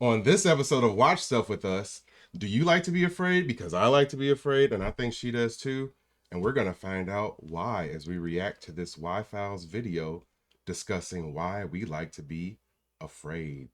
On this episode of Watch Stuff with Us, do you like to be afraid? Because I like to be afraid, and I think she does too. And we're going to find out why as we react to this Y Files video discussing why we like to be afraid.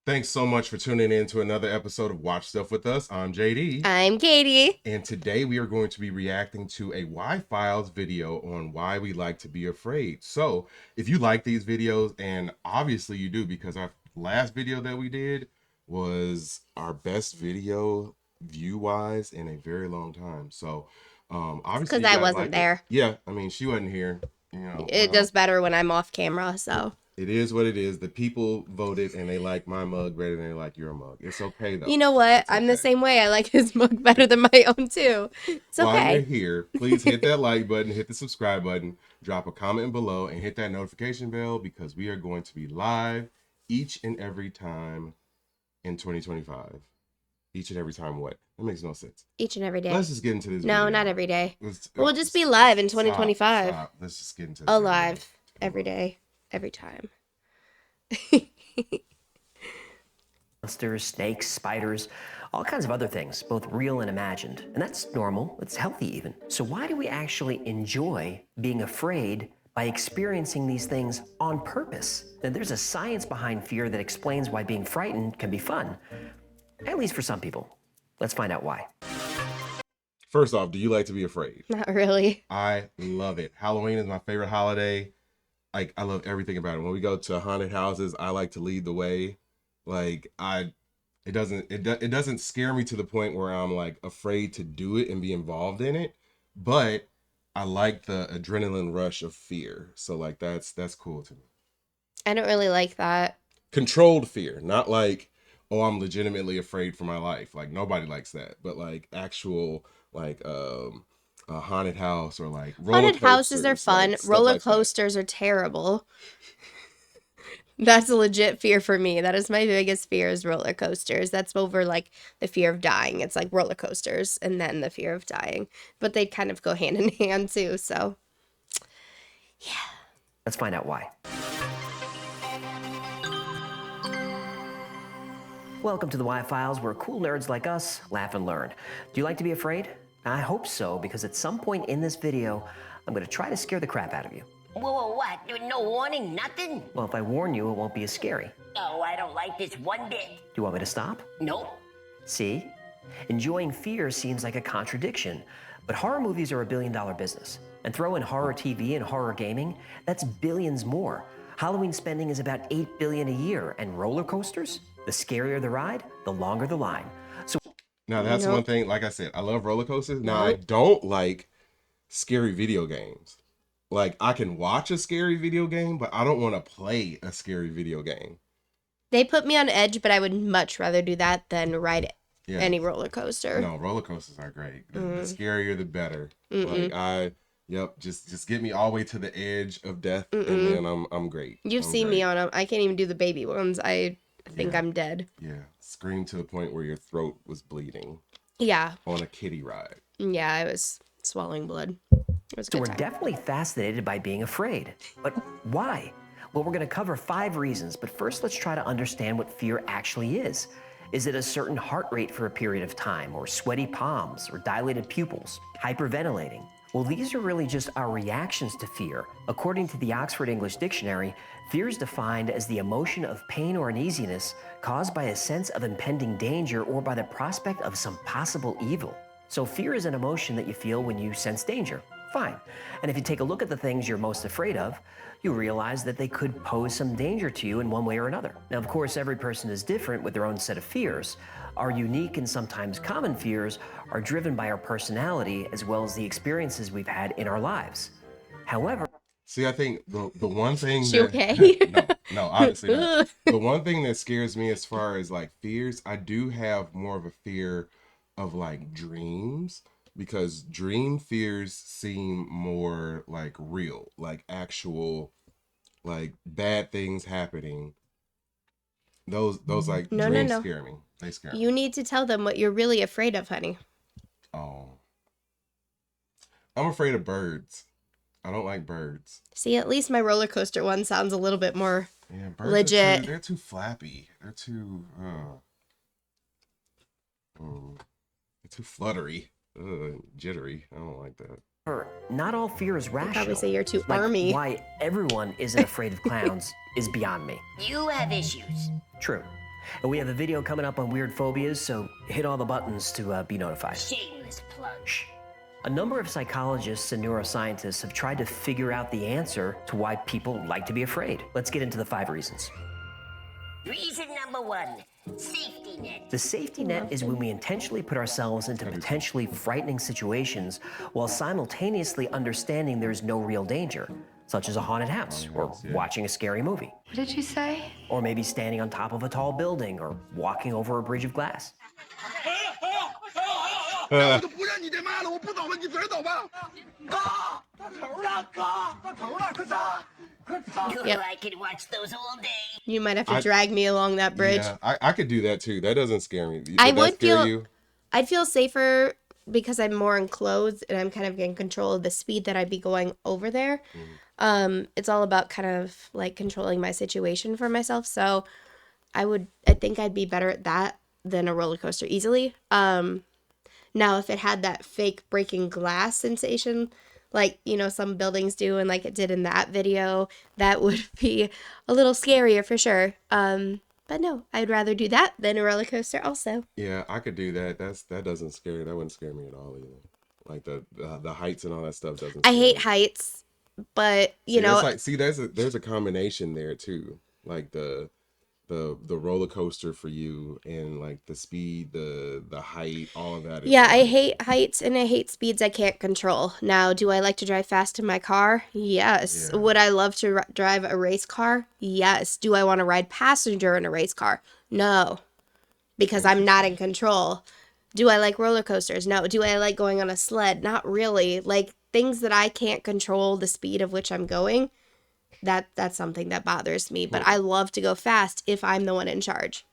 Thanks so much for tuning in to another episode of Watch Stuff with Us. I'm JD. I'm Katie. And today we are going to be reacting to a Y Files video on why we like to be afraid. So if you like these videos, and obviously you do because our last video that we did was our best video view-wise in a very long time. So obviously Because I wasn't there. Yeah, I mean, she wasn't here. It does better when I'm off camera, so. It is what it is. The people voted and they like my mug better than they like your mug. It's okay though. You know what? I'm the same way. I like his mug better than my own too. It's okay. While you're here, please hit that like button, hit the subscribe button, drop a comment below, and hit that notification bell because we are going to be live each and every time in 2025. Each and every time what? That makes no sense. Each and every day. Let's just get into this. No, video. Not every day. We'll just be live in 2025. Stop. Let's just get into this. Alive. Every day. Every time. Monsters, snakes, spiders, all kinds of other things, both real and imagined. And that's normal, it's healthy even. So why do we actually enjoy being afraid by experiencing these things on purpose? And there's a science behind fear that explains why being frightened can be fun, at least for some people. Let's find out why. First off, do you like to be afraid? Not really. I love it. Halloween is my favorite holiday. Like, I love everything about it. When we go to haunted houses, I like to lead the way. Like, it doesn't scare me to the point where I'm like afraid to do it and be involved in it, but I like the adrenaline rush of fear. So like that's cool to me. I don't really like that. Controlled fear, not like, oh, I'm legitimately afraid for my life. Like nobody likes that, but like actual like a haunted house or like haunted houses are fun. Like, roller coasters are terrible. That's a legit fear for me. That is my biggest fear is roller coasters. That's over like the fear of dying. It's like roller coasters and then the fear of dying. But they kind of go hand in hand too. So, yeah. Let's find out why. Welcome to the Y Files, where cool nerds like us laugh and learn. Do you like to be afraid? I hope so, because at some point in this video, I'm going to try to scare the crap out of you. Whoa, what? No warning, nothing? Well, if I warn you, it won't be as scary. Oh, I don't like this one bit. Do you want me to stop? Nope. See? Enjoying fear seems like a contradiction, but horror movies are a billion-dollar business. And throw in horror TV and horror gaming, that's billions more. Halloween spending is about $8 billion a year, and roller coasters? The scarier the ride, the longer the line. So now that's one thing, like I said, I love roller coasters. Now I don't like scary video games. Like, I can watch a scary video game, but I don't want to play a scary video game. They put me on edge, but I would much rather do that than ride any roller coaster. No, roller coasters are great. The scarier, the better. Like, just get me all the way to the edge of death, and then I'm great. You've seen me on them. I can't even do the baby ones. I think I'm dead. Yeah, scream to the point where your throat was bleeding. Yeah. On a kiddie ride. Yeah, I was swallowing blood. So we're definitely fascinated by being afraid. But why? Well, we're going to cover 5 reasons, but first let's try to understand what fear actually is. Is it a certain heart rate for a period of time, or sweaty palms, or dilated pupils, hyperventilating? Well, these are really just our reactions to fear. According to the Oxford English Dictionary, fear is defined as the emotion of pain or uneasiness caused by a sense of impending danger or by the prospect of some possible evil. So fear is an emotion that you feel when you sense danger. Fine. And if you take a look at the things you're most afraid of, you realize that they could pose some danger to you in one way or another. Now, of course, every person is different with their own set of fears. Our unique and sometimes common fears are driven by our personality as well as the experiences we've had in our lives. However, see, I think the one thing she okay? no, obviously not. The one thing that scares me as far as like fears, I do have more of a fear of like dreams, because dream fears seem more like real, like actual, like bad things happening. Those like dreams scare me. They scare me. You need to tell them what you're really afraid of, honey. Oh, I'm afraid of birds. I don't like birds. See, at least my roller coaster one sounds a little bit more Yeah, birds legit. they're too flappy. They're too they're too fluttery. Jittery. I don't like that. Not all fear is rational. Probably say you're too Like, army. why everyone isn't afraid of clowns is beyond me. You have issues. True. And we have a video coming up on weird phobias, so hit all the buttons to be notified. Shameless plug. Shh. A number of psychologists and neuroscientists have tried to figure out the answer to why people like to be afraid. Let's get into the 5 reasons. Reason number 1, safety net. The safety net is when we intentionally put ourselves into potentially frightening situations while simultaneously understanding there's no real danger, such as a haunted house or watching a scary movie. What did you say? Or maybe standing on top of a tall building or walking over a bridge of glass. Yep. I could watch those all day. You might have to drag me along that bridge. Yeah, I could do that too. That doesn't scare me. I Would that would scare feel you? I'd feel safer because I'm more enclosed and I'm kind of in control of the speed that I'd be going over there. It's all about kind of like controlling my situation for myself. So I think I'd be better at that than a roller coaster easily. Now if it had that fake breaking glass sensation, like, you know, some buildings do and like it did in that video, that would be a little scarier for sure. But no, I'd rather do that than a roller coaster also. Yeah, I could do that. That doesn't scare. That wouldn't scare me at all either. Like the heights and all that stuff doesn't. I scare hate me. heights, but you See, know, that's like, there's a combination there too. Like the roller coaster for you and like the speed, the height, all of that. yeah, I hate heights and I hate speeds I can't control. Now, do I like to drive fast in my car? Yes. Yeah. Would I love to drive a race car? Yes. Do I want to ride passenger in a race car? No, because I'm not in control. Do I like roller coasters? No. Do I like going on a sled? Not really. Like things that I can't control the speed of which I'm going. That's something that bothers me, but I love to go fast if I'm the one in charge.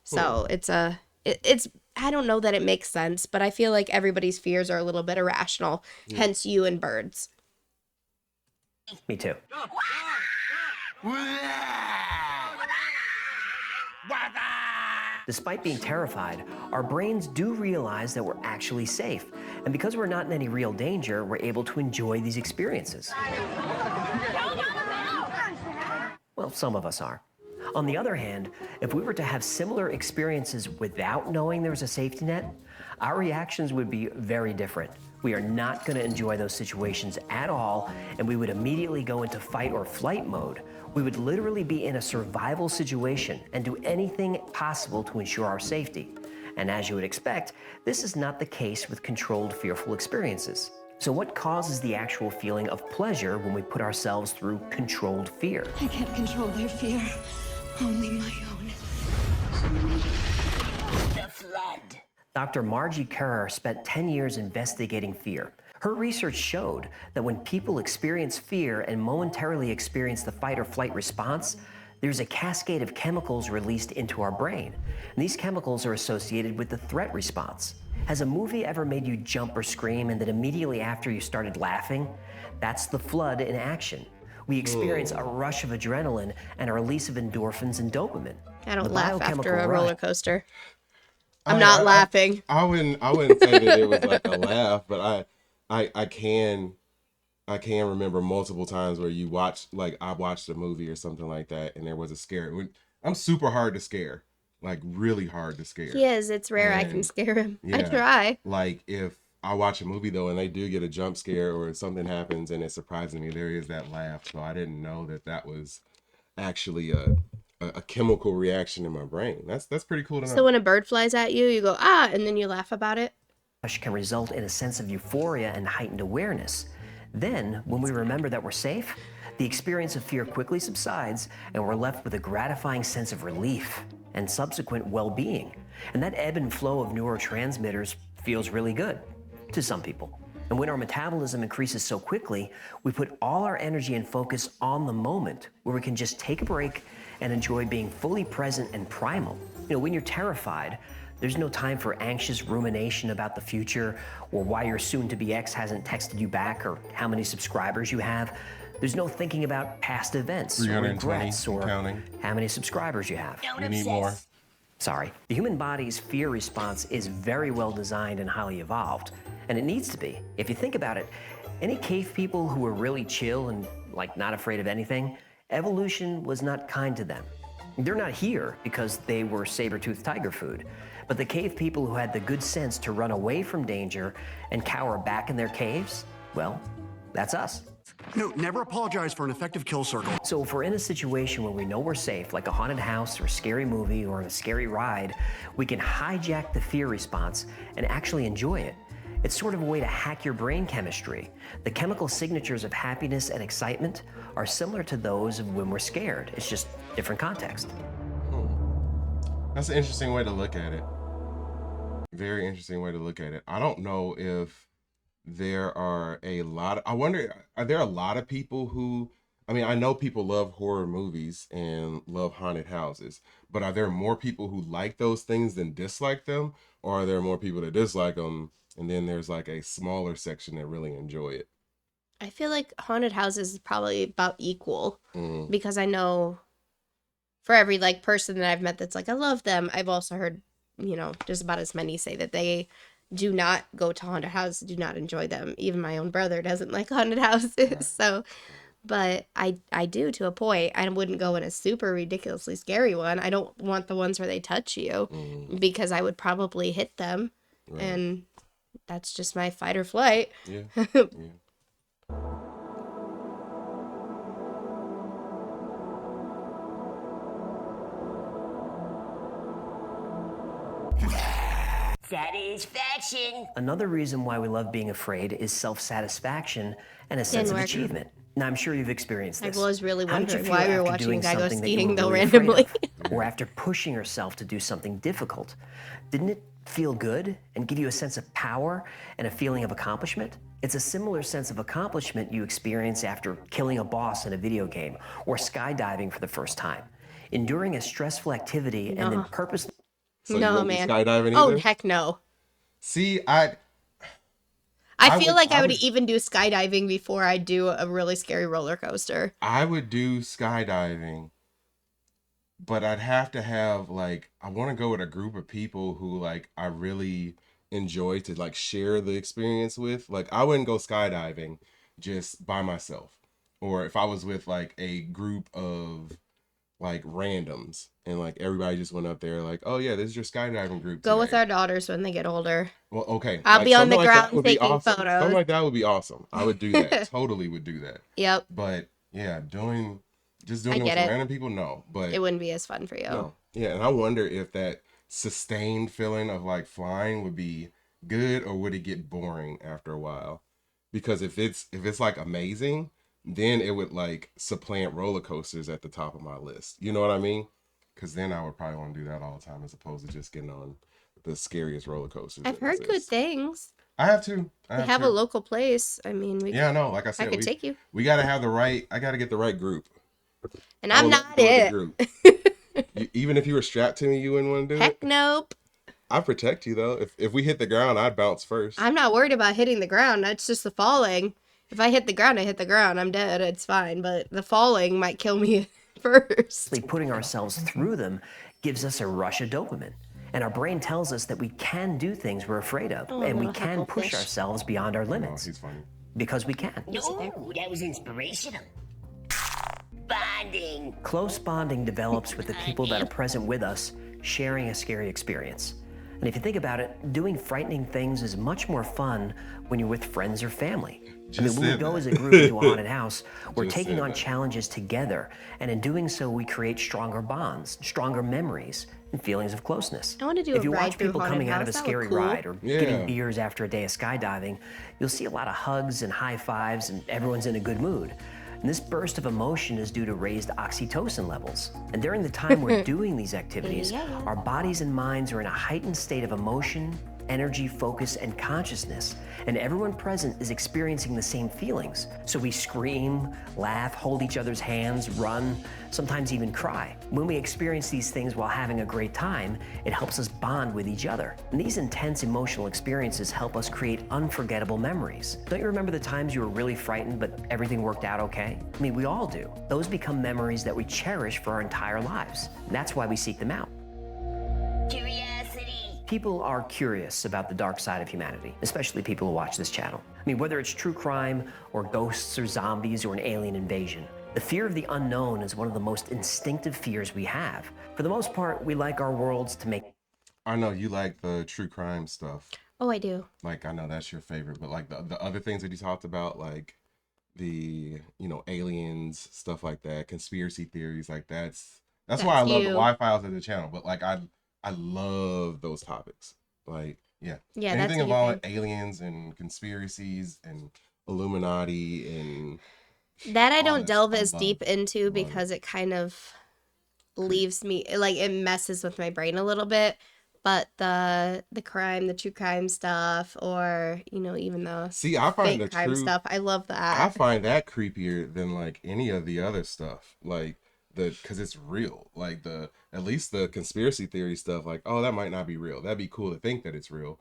So it's I don't know that it makes sense, but I feel like everybody's fears are a little bit irrational, hence you and birds. Me too. Despite being terrified, our brains do realize that we're actually safe. And because we're not in any real danger, we're able to enjoy these experiences. Well, some of us are. On the other hand, if we were to have similar experiences without knowing there was a safety net, our reactions would be very different. We are not going to enjoy those situations at all, and we would immediately go into fight or flight mode. We would literally be in a survival situation and do anything possible to ensure our safety. And as you would expect, this is not the case with controlled fearful experiences. So what causes the actual feeling of pleasure when we put ourselves through controlled fear? I can't control their fear, only my own. The flood. Dr. Margie Kerr spent 10 years investigating fear. Her research showed that when people experience fear and momentarily experience the fight or flight response, there's a cascade of chemicals released into our brain. And these chemicals are associated with the threat response. Has a movie ever made you jump or scream and then immediately after you started laughing? That's the flood in action. We experience a rush of adrenaline and a release of endorphins and dopamine. I don't The laugh biochemical after a rush- roller coaster. I'm not laughing. I wouldn't say that it was like a laugh, but I can remember multiple times where you watch, like I watched a movie or something like that, and there was a scare. I'm super hard to scare, like really hard to scare. He is. It's rare I can And- scare him. I yeah. try. Like if I watch a movie though, and they do get a jump scare or something happens and it surprises me, there is that laugh. So I didn't know that was actually a chemical reaction in my brain. That's pretty cool to know. So when a bird flies at you, you go, ah, and then you laugh about it. Rush can result in a sense of euphoria and heightened awareness. Then, when we remember that we're safe, the experience of fear quickly subsides and we're left with a gratifying sense of relief and subsequent well-being. And that ebb and flow of neurotransmitters feels really good to some people. And when our metabolism increases so quickly, we put all our energy and focus on the moment where we can just take a break and enjoy being fully present and primal. You know, when you're terrified, There's no time for anxious rumination about the future or why your soon-to-be ex hasn't texted you back or how many subscribers you have. There's no thinking about past events or 320 regrets or counting. how many subscribers you have. Don't We need obsess. more. Sorry. The human body's fear response is very well designed and highly evolved, and it needs to be. If you think about it, any cave people who were really chill and like not afraid of anything, evolution was not kind to them. They're not here because they were saber-toothed tiger food, but the cave people who had the good sense to run away from danger and cower back in their caves, well, that's us. No, never apologize for an effective kill circle. So if we're in a situation where we know we're safe, like a haunted house or a scary movie or a scary ride, we can hijack the fear response and actually enjoy it. It's sort of a way to hack your brain chemistry. The chemical signatures of happiness and excitement are similar to those of when we're scared. It's just different context. That's an interesting way to look at it. Very interesting way to look at it. I don't know if there are a lot of, I wonder, are there a lot of people who, I mean, I know people love horror movies and love haunted houses, but are there more people who like those things than dislike them? Or are there more people that dislike them and then there's like a smaller section that really enjoy it? I feel like haunted houses is probably about equal because I know for every like person that I've met that's like, I love them, I've also heard, you know, just about as many say that they do not go to haunted houses, do not enjoy them. Even my own brother doesn't like haunted houses. So, but I do to a point. I wouldn't go in a super ridiculously scary one. I don't want the ones where they touch you because I would probably hit them. Right. And that's just my fight or flight. Yeah. Yeah. Satisfaction. Another reason why we love being afraid is self-satisfaction and a sense of work. achievement. Now, I'm sure you've experienced I this. was really How did you wondering feel why we were after watching doing a guy go something that you skiing were though really afraid randomly. of? Or after pushing yourself to do something difficult? Didn't it feel good and give you a sense of power and a feeling of accomplishment? It's a similar sense of accomplishment you experience after killing a boss in a video game or skydiving for the first time. Enduring a stressful activity and then purposely So you No, wouldn't be man. skydiving Oh, either? heck no. See, I I feel like I would would- even do skydiving before I do a really scary roller coaster. I would do skydiving, but I'd have to have like, I want to go with a group of people who like I really enjoy to like share the experience with. Like I wouldn't go skydiving just by myself, or if I was with like a group of like randoms and like everybody just went up there like, oh yeah, this is your skydiving group. Go with today. our daughters when they get older. Well, okay. I'll be on the something like that ground would be taking awesome. photos. Something like that would be awesome. I would do that. Totally would do that. Yep. But yeah, doing I it with get it. random people, no. But It wouldn't be as fun for you. no. Yeah, and I wonder if that sustained feeling of like flying would be good or would it get boring after a while? Because if it's like amazing, then it would like supplant roller coasters at the top of my list. You know what I mean? Because then I would probably want to do that all the time as opposed to just getting on the scariest roller coasters. I've that heard good exist. things. I have to. We have a local place. I mean, we Yeah, no, like I I said, could take you. we got to have the right, I got to get the right group. And I I'm would not love to go with the it. group. Even if you were strapped to me, you wouldn't want to do it? Heck nope. I'd protect you though. If we hit the ground, I'd bounce first. I'm not worried about hitting the ground. That's just the falling. If I hit the ground, I hit the ground. I'm dead. It's fine. But the falling might kill me first. putting ourselves through them gives us a rush of dopamine. And our brain tells us that we can do things we're afraid of, and we no, can push Hucklefish. ourselves beyond our Oh, limits he's funny. because we can. No, that was inspirational. Bonding. Close bonding develops with the people that are present with us, sharing a scary experience. And if you think about it, doing frightening things is much more fun when you're with friends or family. Just when we said go that. as a group into a haunted house, we're Just taking said on that. challenges together, and in doing so, we create stronger bonds, stronger memories, and feelings of closeness. I wanna do If a you ride watch through people haunted coming out of a house, that would scary cool. ride or Yeah. getting beers after a day of skydiving, you'll see a lot of hugs and high fives, and everyone's in a good mood. And this burst of emotion is due to raised oxytocin levels. And during the time we're doing these activities, Yeah. our bodies and minds are in a heightened state of emotion energy, focus, and consciousness, and everyone present is experiencing the same feelings. So we scream, laugh, hold each other's hands, run, sometimes even cry. When we experience these things while having a great time, it helps us bond with each other. And these intense emotional experiences help us create unforgettable memories. Don't you remember the times you were really frightened, but everything worked out okay? I mean, we all do. Those become memories that we cherish for our entire lives. And that's why we seek them out. Curiosity. People are curious about the dark side of humanity, especially people who watch this channel. I mean, whether it's true crime or ghosts or zombies or an alien invasion, the fear of the unknown is one of the most instinctive fears we have. For the most part, we like our worlds to make... I know you like the true crime stuff. Oh, I do. Like, I know that's your favorite, but like the other things that you talked about, like the, you know, aliens, stuff like that, conspiracy theories, like that's why I That's love you. the Wi-Files of the channel. But like I love those topics. Like, yeah. Yeah, Anything that's a you involving thing. aliens and conspiracies and Illuminati and That I all don't this, delve I as love deep into it. because it kind of leaves me like it messes with my brain a little bit. But the crime, the true crime stuff, or you know, even the See, I find the fake crime true stuff, I love I that. find that creepier than like any of the other stuff. Like because it's real. Like at least the conspiracy theory stuff, like, oh, that might not be real. That'd be cool to think that it's real.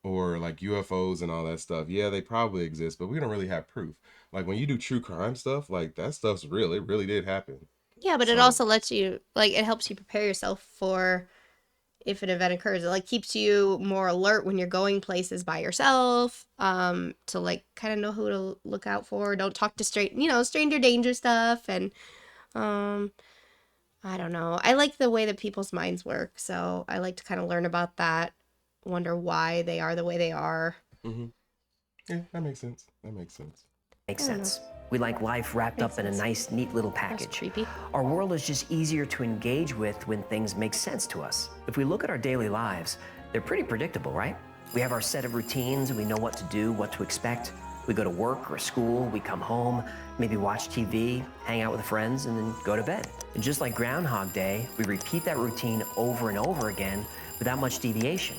Or like UFOs and all that stuff. Yeah, they probably exist, but we don't really have proof. Like when you do true crime stuff, like that stuff's real. It really did happen. Yeah, but it So also lets you like it helps you prepare yourself for if an event occurs. It like keeps you more alert when you're going places by yourself, to like kind of know who to look out for. Don't talk to stranger danger stuff and um I don't know. I like the way that people's minds work, so I like to kind of learn about that, wonder why they are the way they are. hmm yeah, that makes sense. That makes sense. Makes I don't know. sense. We like life wrapped Makes up in a sense. nice, neat little That's package. creepy. Our world is just easier to engage with when things make sense to us. If we look at our daily lives, they're pretty predictable, right? We have our set of routines and we know what to do, what to expect. We go to work or school, we come home, maybe watch TV, hang out with friends, and then go to bed. And just like Groundhog Day, we repeat that routine over and over again without much deviation.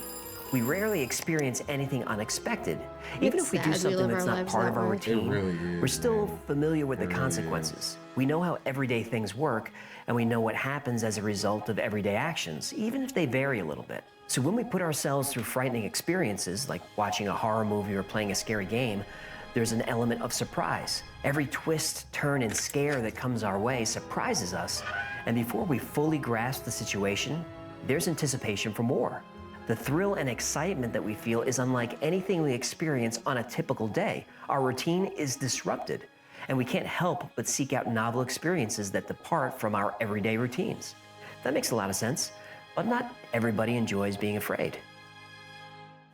We rarely experience anything unexpected. Even It's if we do sad we something live that's our not lives part that of our way. routine, really is, we're still man. familiar with the It really consequences. We know how everyday things work, and we know what happens as a result of everyday actions, even if they vary a little bit. So when we put ourselves through frightening experiences, like watching a horror movie or playing a scary game, there's an element of surprise. Every twist, turn, and scare that comes our way surprises us, and before we fully grasp the situation, there's anticipation for more. The thrill and excitement that we feel is unlike anything we experience on a typical day. Our routine is disrupted, and we can't help but seek out novel experiences that depart from our everyday routines. That makes a lot of sense, but not everybody enjoys being afraid.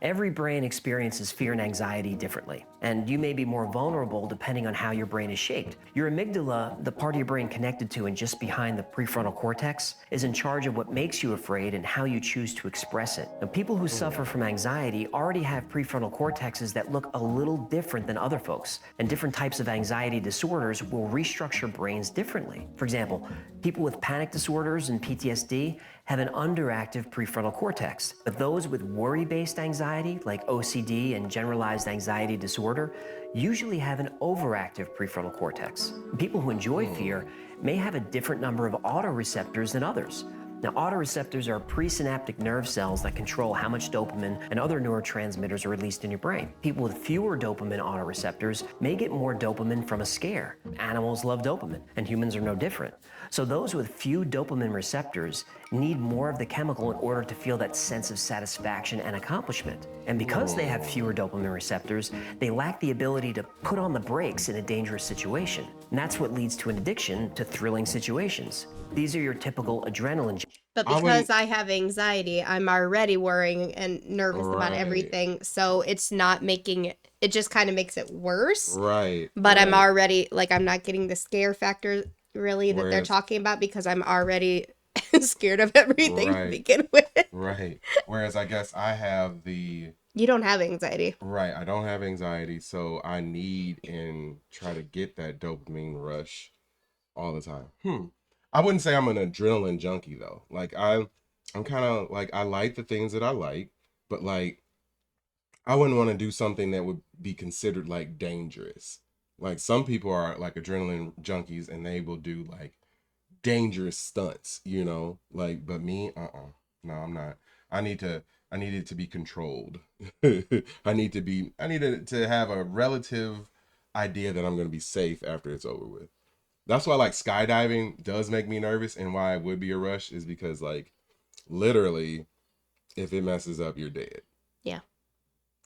Every brain experiences fear and anxiety differently, and you may be more vulnerable depending on how your brain is shaped. Your amygdala, the part of your brain connected to and just behind the prefrontal cortex, is in charge of what makes you afraid and how you choose to express it. Now, people who suffer from anxiety already have prefrontal cortexes that look a little different than other folks, and different types of anxiety disorders will restructure brains differently. For example, people with panic disorders and PTSD have an underactive prefrontal cortex, but those with worry-based anxiety, like OCD and generalized anxiety disorder, usually have an overactive prefrontal cortex. People who enjoy fear may have a different number of autoreceptors than others. Now, autoreceptors are presynaptic nerve cells that control how much dopamine and other neurotransmitters are released in your brain. People with fewer dopamine autoreceptors may get more dopamine from a scare. Animals love dopamine, and humans are no different. So those with few dopamine receptors need more of the chemical in order to feel that sense of satisfaction and accomplishment. And because they have fewer dopamine receptors, they lack the ability to put on the brakes in a dangerous situation. And that's what leads to an addiction to thrilling situations. These are your typical adrenaline. But I because wouldn't- I have anxiety, I'm already worrying and nervous about Right. everything. So it's not making it just kind of makes it worse. Right. But I'm right. already like I'm not getting the scare factor really that they're Whereas- talking about because I'm already scared of everything to Right. begin with. Right. Whereas I guess I have You don't have anxiety. right, I don't have anxiety, so I need and try to get that dopamine rush all the time. I wouldn't say I'm an adrenaline junkie though. Like I'm kind of like I like the things that I like, but like I wouldn't want to do something that would be considered like dangerous. Like some people are like adrenaline junkies and they will do like dangerous stunts, you know? Like, but me, no, I'm not. I need it to be controlled. I need it to have a relative idea that I'm going to be safe after it's over with. That's why like skydiving does make me nervous, and why it would be a rush is because like literally if it messes up, you're dead. Yeah.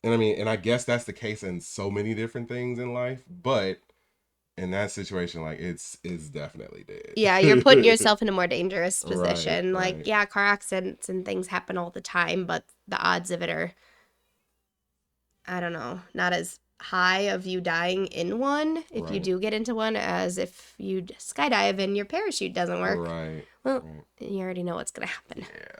And I mean, and I guess that's the case in so many different things in life, but in that situation, like it's definitely dead. Yeah, you're putting yourself in a more dangerous Right, position. Like, right. yeah, car accidents and things happen all the time, but the odds of it are, I don't know, not as high of you dying in one if you Right. do get into one as if you skydive and your parachute doesn't work. Right. Well, right. you already know what's going to happen. Yeah.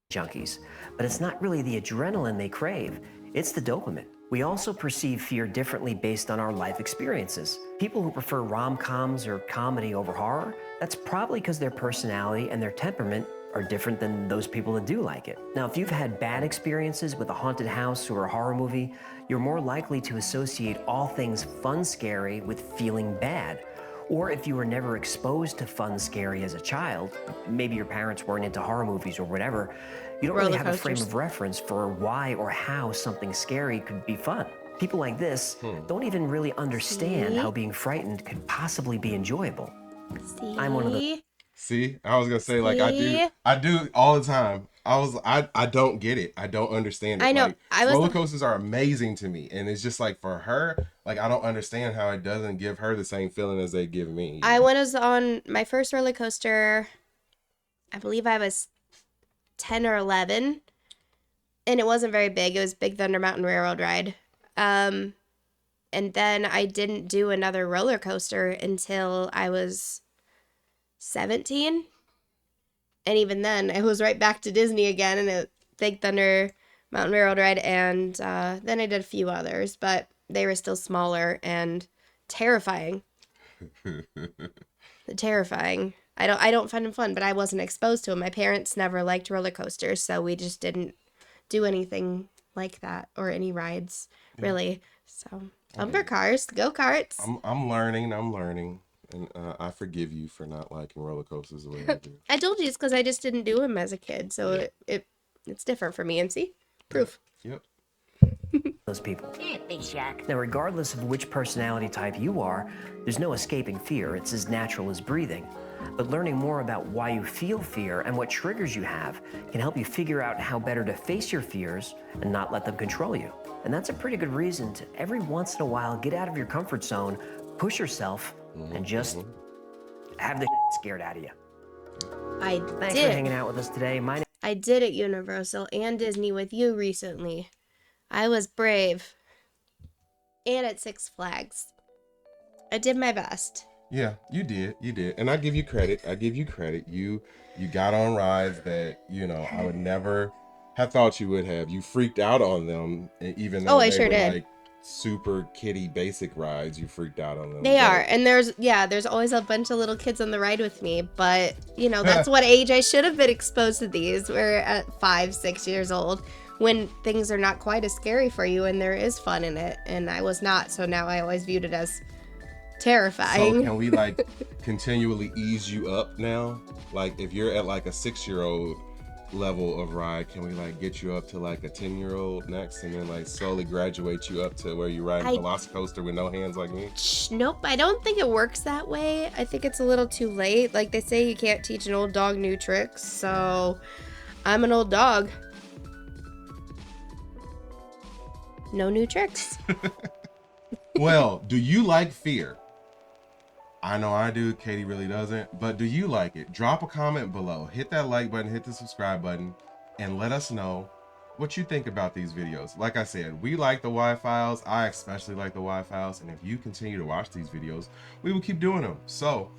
junkies, but it's not really the adrenaline they crave, it's the dopamine. We also perceive fear differently based on our life experiences. People who prefer rom-coms or comedy over horror, that's probably because their personality and their temperament are different than those people that do like it. Now, if you've had bad experiences with a haunted house or a horror movie, you're more likely to associate all things fun scary with feeling bad. Or if you were never exposed to fun scary as a child, maybe your parents weren't into horror movies or whatever, you don't really Roller have a frame coasters. of reference for why or how something scary could be fun. People like this don't even really understand See? how being frightened could possibly be enjoyable. See? I'm one of the- See, I was gonna say like See? I do all the time. I don't get it. I don't understand it. I know. Like, I was- roller coasters are amazing to me, and it's just like for her, like I don't understand how it doesn't give her the same feeling as they give me. I was on my first roller coaster, I believe I was 10 or 11, and it wasn't very big. It was Big Thunder Mountain Railroad ride. And then I didn't do another roller coaster until I was 17. And even then, it was right back to Disney again, and it Big Thunder Mountain Railroad ride, and then I did a few others, but they were still smaller and terrifying. Terrifying. I don't find them fun, but I wasn't exposed to them. My parents never liked roller coasters, so we just didn't do anything like that or any rides really. So bumper cars, go karts. I'm learning, and I forgive you for not liking roller coasters the way I do. I told you it's because I just didn't do them as a kid, so it's different for me. And see, proof. Yep. those people. Yeah, Big Shock. Now, regardless of which personality type you are, there's no escaping fear. It's as natural as breathing. But learning more about why you feel fear and what triggers you have can help you figure out how better to face your fears and not let them control you. And that's a pretty good reason to every once in a while get out of your comfort zone, push yourself, and just have the scared out of you. I Thanks did. for hanging out with us today. My I did at Universal and Disney with you recently. I was brave. And at Six Flags. I did my best. Yeah, you did. And I give you credit. You got on rides that, I would never have thought you would have. You freaked out on them, even though I they sure were did. like super kiddie basic rides. You freaked out on them. They But- are. And there's always a bunch of little kids on the ride with me. But, that's what age I should have been exposed to these. We're at 5, 6 years old when things are not quite as scary for you and there is fun in it. And I was not. So now I always viewed it as terrifying. So can we like continually ease you up now? Like if you're at like a 6-year-old level of ride, can we like get you up to like a 10-year-old next, and then like slowly graduate you up to where you ride a Velocicoaster with no hands like me? Nope, I don't think it works that way. I think it's a little too late. Like they say, you can't teach an old dog new tricks. So I'm an old dog. No new tricks. Well, do you like fear? I know I do. Katie really doesn't. But do you like it? Drop a comment below. Hit that like button, hit the subscribe button, and let us know what you think about these videos. Like I said, we like the Y-Files. I especially like the Y-Files. And if you continue to watch these videos, we will keep doing them. So,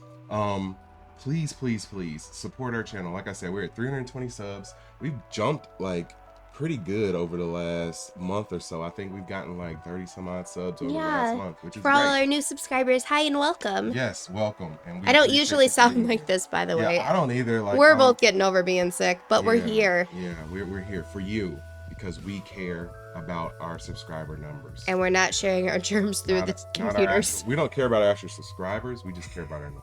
please, please, please support our channel. Like I said, we're at 320 subs. We've jumped like pretty good over the last month or so. I think we've gotten like 30 some odd subs over the last month, which is For all great. our new subscribers, hi and welcome. Yes, welcome. And we I don't appreciate usually you sound being like this, by the here. way. Yeah, I don't either. Like We're I'm- both getting over being sick, but we're yeah, here. Yeah, we're here for you because we care about our subscriber numbers. And we're not sharing our germs through the Not our computers. we don't care about our actual subscribers. We just care about our numbers.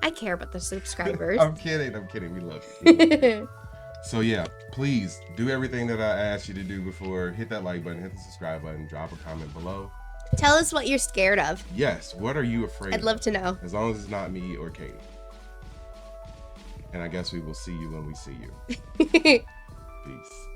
I care about the subscribers. I'm kidding. We love you. So yeah, please do everything that I asked you to do before. Hit that like button, hit the subscribe button, drop a comment below. Tell us what you're scared of. Yes, what are you afraid I'd of? love to know. As long as it's not me or Katie. And I guess we will see you when we see you. Peace.